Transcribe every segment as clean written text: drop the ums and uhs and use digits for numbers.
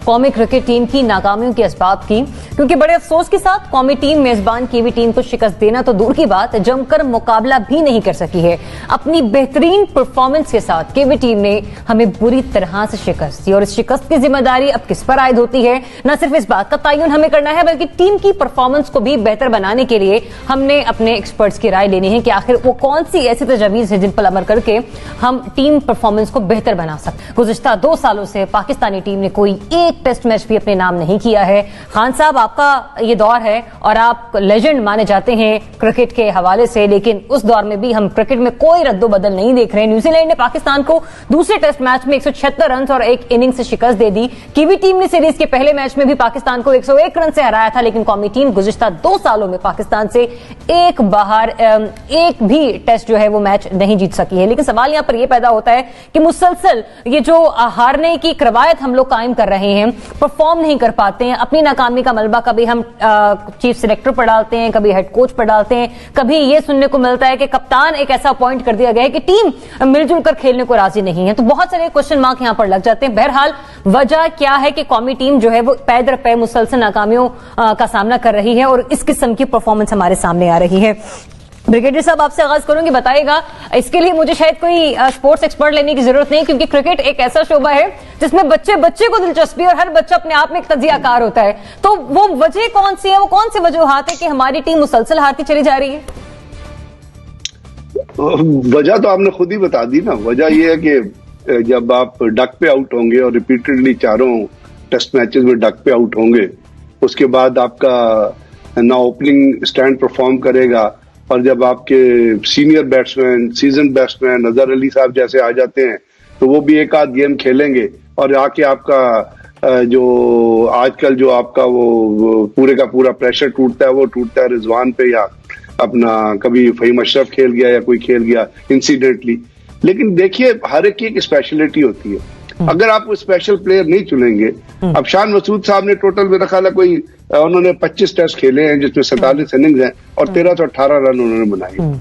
कौमी cricket team की नाकामियों के असबाब की, क्योंकि बड़े अफसोस के साथ कौमी टीम मेजबान कीवी टीम को शिकस्त देना तो दूर की बात, जमकर मुकाबला भी नहीं कर सकी है। अपनी बेहतरीन परफॉर्मेंस के साथ कीवी टीम ने हमें बुरी तरह से शिकस्त दी और इस शिकस्त की जिम्मेदारी अब किस पर आयद होती है? न सिर्फ इस बात का तयन हमें करना है, बल्कि टीम की परफॉर्मेंस को भी बेहतर बनाने के लिए हमने अपने एक्सपर्ट्स की राय लेनी है कि आखिर वो कौन सी ऐसी तजवीज है जिन पर अमल करके हम टीम परफॉर्मेंस को बेहतर बना सकते। गुज़िश्ता 2 सालों से पाकिस्तानी टीम ने कोई एक टेस्ट मैच भी अपने नाम नहीं किया है। खान साहब, आपका ये दौर है और आप लेजेंड माने जाते हैं क्रिकेट के हवाले से, लेकिन उस दौर में भी हम क्रिकेट में कोई रद्दोबदल नहीं देख रहे हैं। न्यूजीलैंड ने पाकिस्तान को दूसरे टेस्ट मैच में 176 रन और एक इनिंग से शिकस्त दे दी। कीवी टीम ने सीरीज के पहले मैच में भी पाकिस्तान को 101 रन से हराया था, लेकिन कौमी टीम गुज़िश्ता 2 सालों में पाकिस्तान से एक भी टेस्ट जो है वो मैच नहीं जीत सकी है। लेकिन सवाल यहां पर यह पैदा होता है कि मुसलसल ये जो हारने की रवायत हम लोग कायम कर रहे हैं, परफॉर्म नहीं कर पाते हैं। अपनी नाकामी का मलबा कभी हम चीफ सिलेक्टर पर डालते हैं, कभी हेड कोच पर डालते हैं, कभी ये सुनने को मिलता है कि कप्तान एक ऐसा अपॉइंट कर दिया गया है कि टीम मिलजुल कर खेलने को राजी नहीं है। तो बहुत सारे क्वेश्चन मार्क यहां पर लग जाते हैं। बहरहाल वजह क्या है कि कौमी टीम जो है वो पै दर पै मुसलसल नाकामियों का सामना कर रही है और इस किस्म की परफॉर्मेंस हमारे सामने आ रही है। ब्रिगेडियर साहब, आपसे आगाज करूंगी, बताइएगा। इसके लिए मुझे शायद कोई स्पोर्ट्स एक्सपर्ट लेने की जरूरत नहीं, क्योंकि क्रिकेट एक ऐसा शोबा है जिसमें बच्चे बच्चे को दिलचस्पी और हर बच्चा अपने आप में एक तजियाकार होता है। तो वो वजह कौन सी है, वो कौन सी वजूहात है कि हमारी टीम मुसलसल हारती चली जा रही है? वजह तो आपने खुद ही बता दी ना। वजह यह है कि जब आप डक पे आउट होंगे और रिपीटेडली चारों टेस्ट मैचेस में डक पे आउट होंगे, उसके बाद आपका ना ओपनिंग स्टैंड परफॉर्म करेगा, और जब आपके senior batsman, season batsman Azhar Ali साहब जैसे आ जाते हैं, तो वो भी एक आध गेम खेलेंगे और आके आपका जो आजकल जो आपका वो पूरे का पूरा प्रेशर टूटता है, वो टूटता है रिजवान पे, या अपना कभी फहीम अशरफ खेल गया या कोई खेल गया इंसिडेंटली। लेकिन देखिए, हर एक की एक स्पेशलिटी होती है। अगर आप स्पेशल प्लेयर नहीं चुनेंगे, अब शान मसूद साहब ने टोटल मेरा ख्याल है कोई उन्होंने 25 टेस्ट खेले हैं, जिसमें 47 इनिंग्स हैं और 1318 रन उन्होंने बनाए।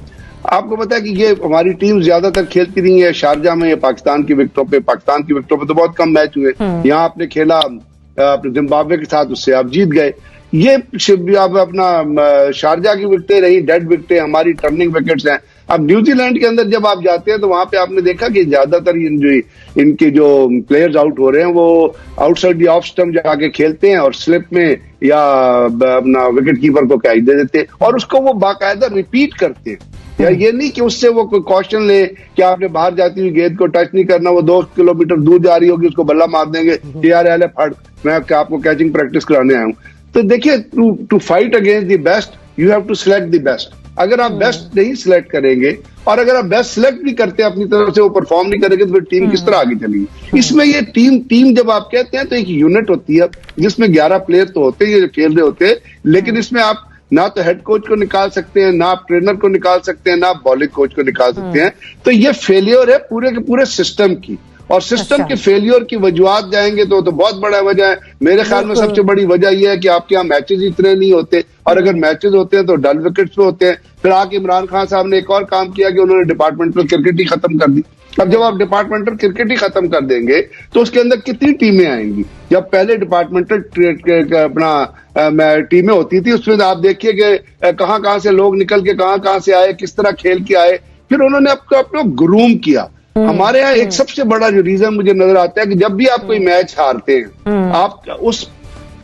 आपको पता है कि ये हमारी टीम ज्यादातर खेलती नहीं है शारजा में या पाकिस्तान की विकेटों पे। पाकिस्तान की विकेटों पे तो बहुत कम मैच हुए। यहाँ आपने खेला अपने जिम्बाब्वे के साथ, उससे आप जीत गए। ये अब अपना शारजा की विकेटें रही, डेड विकेटें, हमारी टर्निंग विकेट्स हैं। अब न्यूजीलैंड के अंदर जब आप जाते हैं तो वहां पे आपने देखा कि ज्यादातर इनके जो प्लेयर्स आउट हो रहे हैं वो आउटसाइड दी ऑफ स्टंप जाके खेलते हैं और स्लिप में या अपना विकेट कीपर को कैच दे देते हैं, और उसको वो बाकायदा रिपीट करते हैं। या ये नहीं कि उससे वो कोई कॉशन ले कि आपने बाहर जाती हुई गेंद को टच नहीं करना, वो 2 किलोमीटर दूर जा रही होगी, उसको बल्ला मार देंगे, यार फट, मैं आपको कैचिंग प्रैक्टिस कराने आया हूँ। तो देखिए, to fight against the best you have to select the best. अगर आप बेस्ट नहीं सिलेक्ट करेंगे और अगर आप बेस्ट सिलेक्ट भी करते हैं अपनी तरफ से, वो परफॉर्म नहीं करेंगे, तो फिर टीम किस तरह आगे चलेगी? इसमें ये टीम जब आप कहते हैं तो एक यूनिट होती है जिसमें 11 प्लेयर तो होते हैं जो खेल रहे होते हैं, लेकिन इसमें आप ना तो हेड कोच को निकाल सकते हैं, ना आप ट्रेनर को निकाल सकते हैं, ना आप बॉलिंग कोच को निकाल सकते हैं। तो ये फेलियर है पूरे के पूरे सिस्टम की, और सिस्टम के फेलियर की वजूहात जाएंगे तो बहुत बड़ा वजह है। मेरे ख्याल में सबसे बड़ी वजह यह है कि आपके यहाँ मैचेस इतने नहीं होते, और अगर मैचेस होते हैं तो डल विकेट्स पे होते हैं। फिर आके इमरान खान साहब ने एक और काम किया कि उन्होंने डिपार्टमेंटल क्रिकेट ही खत्म कर दी। अब जब आप डिपार्टमेंटल क्रिकेट ही खत्म कर देंगे तो उसके अंदर कितनी टीमें आएंगी? जब पहले डिपार्टमेंटल अपना टीमें होती थी, उसमें आप देखिए कि कहां से लोग निकल के कहां से आए, किस तरह खेल के आए, फिर उन्होंने अपना ग्रूम किया। हमारे यहाँ एक सबसे बड़ा जो रीजन मुझे नजर आता है कि जब भी आप कोई मैच हारते हैं, आप उस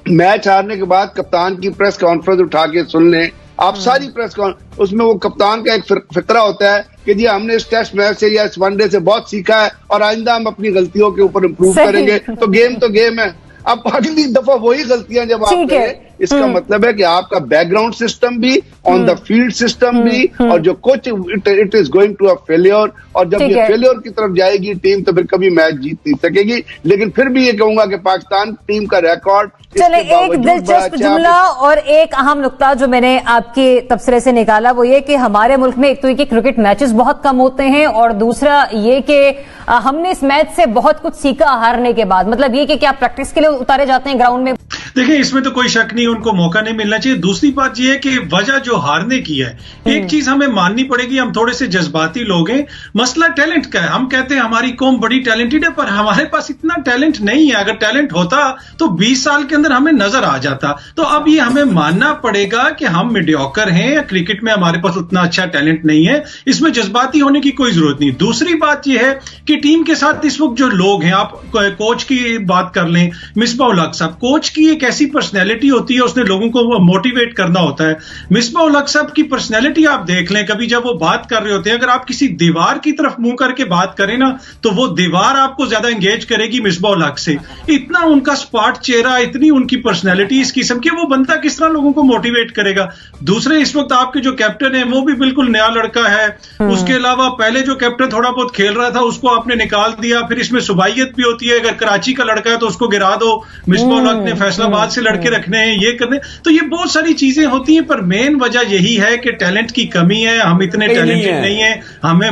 मैच हारने के बाद कप्तान की प्रेस कॉन्फ्रेंस उठा के सुन लें। आप सारी प्रेस कॉन्फ्रेंस, उसमें वो कप्तान का एक फिक्रा होता है कि जी हमने इस टेस्ट मैच से या इस वनडे से बहुत सीखा है और आइंदा हम अपनी गलतियों के ऊपर इम्प्रूव करेंगे। तो गेम है। अब अगली दफा वही गलतियां जब आप करें, इसका मतलब है कि आपका बैकग्राउंड सिस्टम भी, ऑन द फील्ड सिस्टम भी, और जो coach it is going to a failure. और जब ये फेलियर की तरफ जाएगी टीम तो फिर कभी मैच जीत नहीं सकेगी। लेकिन फिर भी ये कहूंगा कि पाकिस्तान टीम का रिकॉर्ड, चले एक दिलचस्प जुमला और एक अहम नुक्ता जो मैंने आपके तबसरे से निकाला वो ये कि हमारे मुल्क में एक तो ये कि क्रिकेट मैचेस बहुत कम होते हैं, और दूसरा ये कि हमने इस मैच से बहुत कुछ सीखा हारने के बाद। मतलब ये कि क्या प्रैक्टिस के लिए उतारे जाते हैं ग्राउंड में? देखिए इसमें तो कोई शक नहीं, उनको मौका नहीं मिलना चाहिए। दूसरी बात यह है कि वजह जो हारने की है, एक चीज हमें माननी पड़ेगी, हम थोड़े से जज्बाती लोग हैं। मसला टैलेंट का है। हम कहते हैं हमारी कौम बड़ी टैलेंटेड है, पर हमारे पास इतना टैलेंट नहीं है। अगर टैलेंट होता तो 20 साल के अंदर हमें नजर आ जाता। तो अब ये हमें मानना पड़ेगा कि हम मीडियोकर हैं, या क्रिकेट में हमारे पास उतना अच्छा टैलेंट नहीं है। इसमें जज्बाती होने की कोई जरूरत नहीं। दूसरी बात यह है कि टीम के साथ इस वक्त जो लोग हैं, आप कोच की बात कर लें, मिसबाह उल हक साहब, कोच की एक ऐसी पर्सनैलिटी होती है, उसने लोगों को मोटिवेट करना होता है। मिसबाह उल हक साहब की पर्सनैलिटी आप देख लें, कभी जब वो बात कर रहे होते हैं, अगर आप किसी दीवार की तरफ मुंह करके बात करें ना, तो वो दीवार आपको ज्यादा एंगेज करेगी मिसबाह उल हक से। इतना उनका स्पार्ट चेहरा, इतनी उनकी पर्सनैलिटी इस किस्म की, वो बंदा किस तरह लोगों को मोटिवेट करेगा। दूसरे इस वक्त आपके जो कैप्टन है वो भी बिल्कुल नया लड़का है। उसके अलावा पहले जो कैप्टन थोड़ा बहुत खेल रहा था उसको आपने निकाल दिया। फिर इसमें सुबाइयत भी होती है, अगर कराची का लड़का है तो उसको गिरा दो। मिसबाह उल हक ने फैसलाबाद से लड़के रखने हैं, ये करने, तो ये बहुत सारी चीजें होती हैं। पर मेन वजह यही है कि टैलेंट की कमी है, हम इतने टैलेंटेड नहीं है। हमें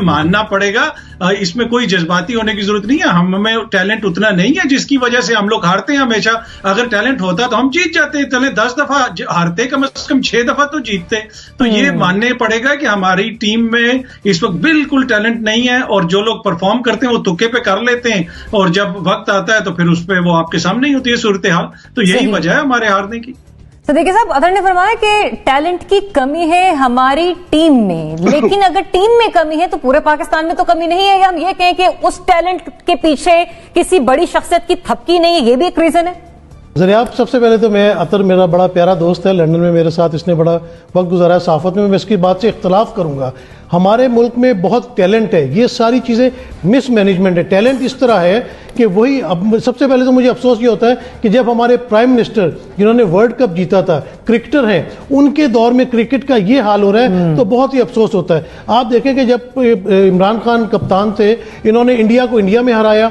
मानना पड़ेगा, इसमें कोई जज्बाती होने की जरूरत नहीं है। हमें टैलेंट उतना नहीं है जिसकी वजह से हम लोग हारते हैं हमेशा। अगर टैलेंट होता तो हम जीत जाते, चले 10 दफा हारते, कम से कम 6 दफा तो जीतते। तो ये मानने पड़ेगा कि हमारी टीम में इस वक्त बिल्कुल टैलेंट नहीं है, और जो लोग परफॉर्म करते हैं वो तुक्के पे कर लेते हैं, और जब वक्त आता है तो फिर उस पर वो आपके सामने ही होती है सूरत हाल। तो यही वजह है हमारे हारने की। तो देखिए साहब, अतर ने फरमाया कि टैलेंट की कमी है हमारी टीम में, लेकिन अगर टीम में कमी है तो पूरे पाकिस्तान में तो कमी नहीं है। हम ये कहें कि उस टैलेंट के पीछे किसी बड़ी शख्सियत की थपकी नहीं है, ये भी एक रीजन है। ज़रियाब, सबसे पहले तो मैं, अतर मेरा बड़ा प्यारा दोस्त है, लंदन में मेरे साथ इसने बड़ा वक्त गुजारा है सहाफ़त में। मैं इसकी बात से इख्तलाफ करूँगा। हमारे मुल्क में बहुत टैलेंट है, ये सारी चीज़ें मिसमैनेजमेंट है। टैलेंट इस तरह है कि वही, अब सबसे पहले तो मुझे अफसोस ये होता है कि जब हमारे प्राइम मिनिस्टर जिन्होंने वर्ल्ड कप जीता था, क्रिकेटर हैं, उनके दौर में क्रिकेट का ये हाल हो रहा है, तो बहुत ही अफसोस होता है। आप देखें कि जब इमरान खान कप्तान थे, इन्होंने इंडिया को इंडिया में हराया,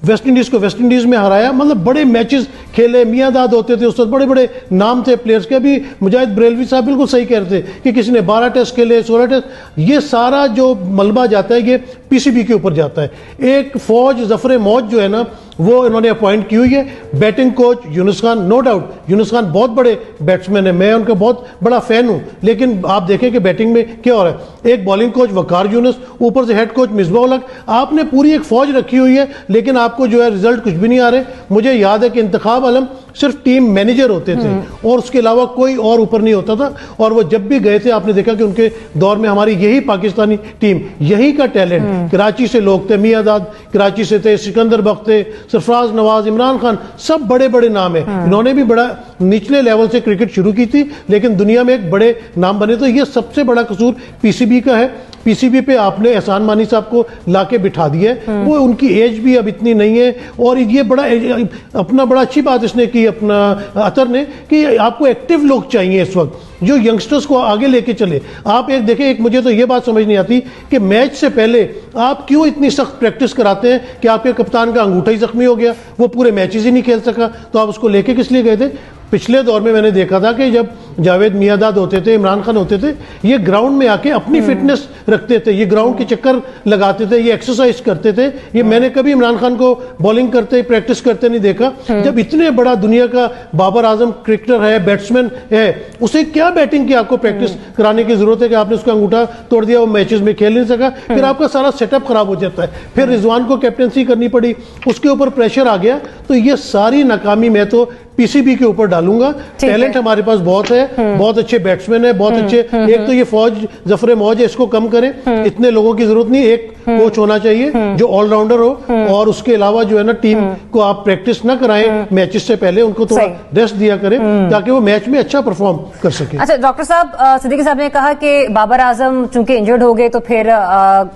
वेस्ट इंडीज़ को वेस्ट इंडीज़ में हराया, मतलब बड़े मैचेस खेले, मियादाद होते थे उस वक्त, बड़े बड़े नाम थे प्लेयर्स के। अभी मुजाहिद बरेलवी साहब बिल्कुल सही कह रहे थे कि किसी ने 12 टेस्ट खेले, 16 टेस्ट, ये सारा जो मलबा जाता है ये पीसीबी के ऊपर जाता है। एक फौज जफर मौज जो है ना, वो इन्होंने अपॉइंट की हुई है। Batting coach Younis Khan, no doubt Younis Khan बहुत बड़े बैट्समैन है, मैं उनका बहुत बड़ा फैन हूं, लेकिन आप देखें कि बैटिंग में क्या हो रहा है। एक बॉलिंग कोच वकार यूनुस, ऊपर से हेड कोच मिसबाह उल हक, आपने पूरी एक फौज रखी हुई है, लेकिन आपको जो है रिजल्ट कुछ भी नहीं आ रहे। मुझे याद है कि इंतखाब आलम सिर्फ टीम मैनेजर होते थे और उसके अलावा कोई और ऊपर नहीं होता था, और वो जब भी गए थे आपने देखा कि उनके दौर में हमारी यही पाकिस्तानी टीम, यही का टैलेंट, कराची से लोग थे, मियादाद कराची से थे, सिकंदर बख्त थे, सरफराज नवाज, इमरान खान, सब बड़े बड़े नाम है। इन्होंने भी बड़ा निचले लेवल से क्रिकेट शुरू की थी, लेकिन दुनिया में एक बड़े नाम बने। तो ये सबसे बड़ा कसूर पीसीबी का है। पीसीबी पे आपने एहसान मानी साहब को लाके बिठा दिया है, वो उनकी एज भी अब इतनी नहीं है, और ये बड़ा अपना बड़ा अच्छी बात इसने की अपना अतर ने, कि आपको एक्टिव लोग चाहिए इस वक्त जो यंगस्टर्स को आगे लेके चले। आप एक देखें, एक मुझे तो ये बात समझ नहीं आती कि मैच से पहले आप क्यों इतनी सख्त प्रैक्टिस कराते हैं कि आपके कप्तान का अंगूठा ही जख्मी हो गया, वो पूरे मैचेस ही नहीं खेल सका, तो आप उसको लेके किस लिए गए थे? पिछले दौर में मैंने देखा था कि जब जावेद मियादाद होते थे, इमरान खान होते थे, ये ग्राउंड में आके अपनी फिटनेस रखते थे, ये ग्राउंड के चक्कर लगाते थे, ये एक्सरसाइज करते थे। ये मैंने कभी इमरान खान को बॉलिंग करते, प्रैक्टिस करते नहीं देखा। जब इतने बड़ा दुनिया का बाबर आजम क्रिकेटर है, बैट्समैन है, उसे क्या बैटिंग की आपको प्रैक्टिस कराने की जरूरत है कि आपने उसका अंगूठा तोड़ दिया, वो मैचेस में खेल नहीं सका, फिर आपका सारा सेटअप खराब हो जाता है। फिर रिजवान को कैप्टनसी करनी पड़ी, उसके ऊपर प्रेशर आ गया। तो ये सारी नाकामी मैं तो पीसीबी के ऊपर डालूंगा। टैलेंट हमारे पास बहुत है, बहुत अच्छे बैट्समैन है, बहुत अच्छे, एक तो ये फौज जफर मौज है, इसको कम करें, इतने लोगों की जरूरत नहीं, एक कोच होना चाहिए जो ऑलराउंडर हो, और उसके अलावा जो है ना टीम को आप प्रैक्टिस ना कराएं मैचेस से पहले, उनको थोड़ा रेस्ट दिया करें ताकि वो मैच में अच्छा परफॉर्म कर सके। अच्छा डॉक्टर साहब, सिद्दीकी साहब ने कहा कि बाबर आजम चूंकि इंजर्ड हो गए तो फिर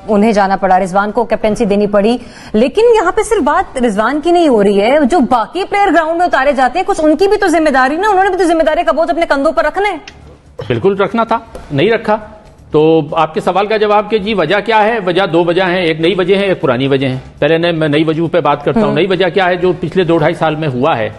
उन्हें जाना पड़ा, रिजवान को कैप्टनसी देनी पड़ी, लेकिन यहाँ पे सिर्फ बात रिजवान की नहीं हो रही है, जो बाकी प्लेयर ग्राउंड में उतारे जाते हैं कुछ उनकी भी तो जिम्मेदारी ना, उन्होंने भी तो जिम्मेदारी का बोझ अपने कंधों पर रखना है। बिल्कुल रखना था, नहीं रखा। तो आपके सवाल का जवाब कि जी वजह क्या है, वजह दो वजह हैं, एक नई वजह है, एक पुरानी वजह है। पहले मैं नई वजह पे बात करता हूँ। नई वजह क्या है जो पिछले 2-2.5 साल में हुआ है।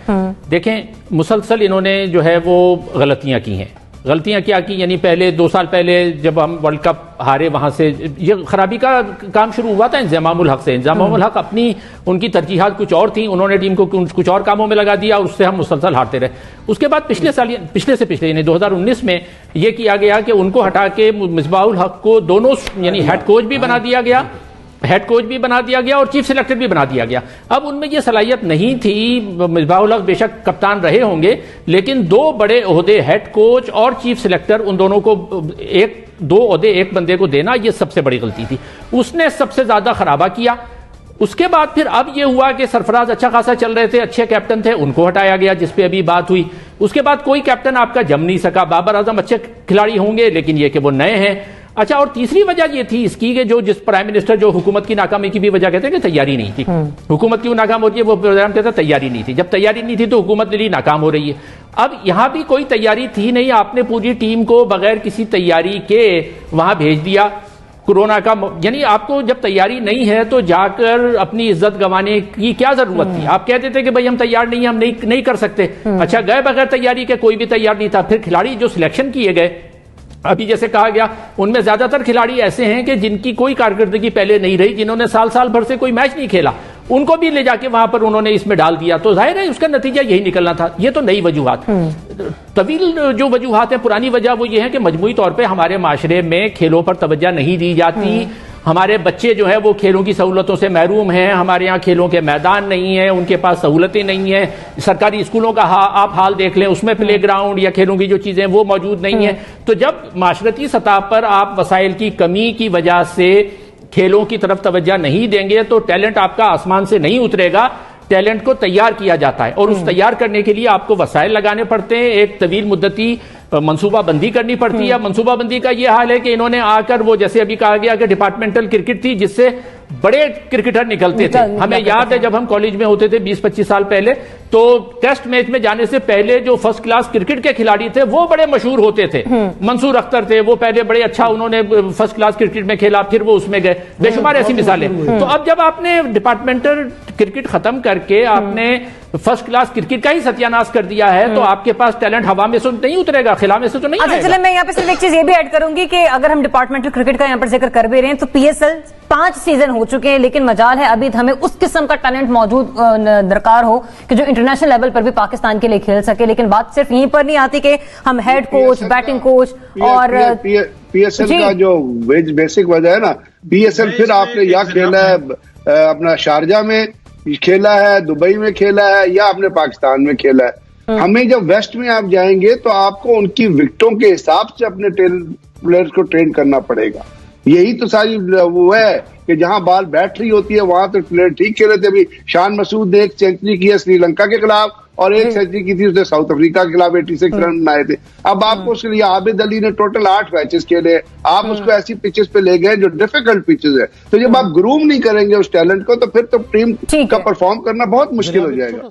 देखें, मुसलसल इन्होंने जो है वो गलतियां की हैं। गलतियां क्या की, यानी पहले 2 साल पहले जब हम वर्ल्ड कप हारे वहां से ये खराबी का काम शुरू हुआ था इंज़मामुल हक से। इंज़मामुल हक अपनी उनकी तरजीहात कुछ और थी, उन्होंने टीम को कुछ और कामों में लगा दिया और उससे हम मुसलसल हारते रहे। उसके बाद पिछले से यानी 2019 में ये किया गया कि उनको हटा के मिसबाहुल हक को दोनों यानी हेड कोच भी बना दिया गया और चीफ सिलेक्टर भी बना दिया गया। अब उनमें यह सलाहियत नहीं थी, मिसबाहुल हक बेशक कप्तान रहे होंगे, लेकिन 2 बड़े ओहदे हेड कोच और चीफ सिलेक्टर उन दोनों को 2 ओहदे एक बंदे को देना, यह सबसे बड़ी गलती थी। उसने सबसे ज्यादा खराबा किया। उसके बाद फिर अब यह हुआ कि सरफराज अच्छा खासा चल रहे थे, अच्छे कैप्टन थे, उनको हटाया गया, जिस पे अभी बात हुई। उसके बाद कोई कैप्टन आपका जम नहीं सका। बाबर आजम अच्छे खिलाड़ी होंगे, लेकिन ये कि वो नए हैं। अच्छा, और तीसरी वजह ये थी इसकी कि जिस प्राइम मिनिस्टर जो हुकूमत की नाकामी की भी वजह कहते हैं कि तैयारी नहीं थी। हुकूमत क्यों नाकाम होती है, वो प्रोग्राम कहता है तैयारी नहीं थी। जब तैयारी नहीं थी तो हुकूमत दिल्ली नाकाम हो रही है। अब यहां भी कोई तैयारी थी नहीं, आपने पूरी टीम को बगैर किसी तैयारी के वहां भेज दिया। कोरोना का यानी आपको जब तैयारी नहीं है तो जाकर अपनी इज्जत गंवाने की क्या जरूरत थी। आप कहते थे कि भाई हम तैयार नहीं, हम नहीं कर सकते। अच्छा, गए बगैर तैयारी के, कोई भी तैयार नहीं था। फिर खिलाड़ी जो सिलेक्शन किए गए, अभी जैसे कहा गया, उनमें ज्यादातर खिलाड़ी ऐसे हैं कि जिनकी कोई कारकर्दगी पहले नहीं रही, जिन्होंने साल भर से कोई मैच नहीं खेला, उनको भी ले जाके वहां पर उन्होंने इसमें डाल दिया। तो जाहिर है उसका नतीजा यही निकलना था। ये तो नई वजूहात, तवील जो वजूहात है, पुरानी वजह वो ये है कि मजमूई तौर पे हमारे माशरे में खेलों पर तवज्जो नहीं दी जाती। हमारे बच्चे जो है वो खेलों की सहूलतों से महरूम हैं। हमारे यहाँ खेलों के मैदान नहीं है, उनके पास सहूलतें नहीं है। सरकारी स्कूलों का आप हाल देख लें, उसमें प्ले ग्राउंड या खेलों की जो चीजें वो मौजूद नहीं है। तो जब माशरती सतह पर आप वसाइल की कमी की वजह से खेलों की तरफ तवज्जो नहीं देंगे तो टैलेंट आपका आसमान से नहीं उतरेगा। टैलेंट को तैयार किया जाता है और उस तैयार करने के लिए आपको वसाइल लगाने पड़ते हैं, एक तवील मुद्दती मंसूबाबंदी करनी पड़ती है। मंसूबाबंदी का यह हाल है कि इन्होंने आकर वो जैसे अभी कहा गया कि डिपार्टमेंटल क्रिकेट थी जिससे बड़े क्रिकेटर निकलते थे। हमें याद है जब हम कॉलेज में होते थे 20-25 साल पहले, तो टेस्ट मैच में जाने से पहले जो फर्स्ट क्लास क्रिकेट के खिलाड़ी थे वो बड़े मशहूर होते थे। मंसूर अख्तर थे, वो पहले बड़े अच्छा उन्होंने फर्स्ट क्लास क्रिकेट में खेला, फिर वो उसमें गए। बेशुमार ऐसी मिसालें। तो अब जब आपने डिपार्टमेंटल क्रिकेट खत्म करके आपने फर्स्ट क्लास क्रिकेट का ही सत्यानाश कर दिया है, तो आपके पास टैलेंट हवा में से नहीं उतरेगा, खिला में से तो नहीं आएगा। चलिए, मैं यहाँ पे सिर्फ एक चीज ये भी ऐड करूंगी कि अगर हम डिपार्टमेंटल क्रिकेट का यहाँ पर जिक्र कर भी रहे हैं तो PSL 5 सीजन हो चुके हैं, लेकिन मजाल है अभी हमें उस किस्म का टैलेंट मौजूद दरकार हो कि जो इंटरनेशनल लेवल पर भी पाकिस्तान के लिए खेल सके। लेकिन बात सिर्फ यहीं पर नहीं आती कि हम हेड कोच, बैटिंग कोच और PSL का जो बेसिक वजह है ना, PSL फिर आपने या खेला है अपना शारजा में खेला है, दुबई में खेला है, या आपने पाकिस्तान में खेला है। हमें जब वेस्ट में आप जाएंगे तो आपको उनकी विकेटों के हिसाब से अपने प्लेयर्स को ट्रेन करना पड़ेगा। यही तो सारी वो है कि जहां बॉल बैठ रही होती है वहां तो प्लेयर ठीक खेले थे। अभी शान मसूद ने 1 सेंचुरी की है श्रीलंका के खिलाफ और 1 सेंचुरी की थी उसने साउथ अफ्रीका के खिलाफ 86 रन बनाए थे। अब आपको उसके लिए आबिद अली ने टोटल 8 मैचेस खेले, आप उसको ऐसी पिचेस पे ले गए जो डिफिकल्ट पिचेस है। तो जब आप ग्रूम नहीं करेंगे उस टैलेंट को तो फिर तो टीम का परफॉर्म करना बहुत मुश्किल हो जाएगा।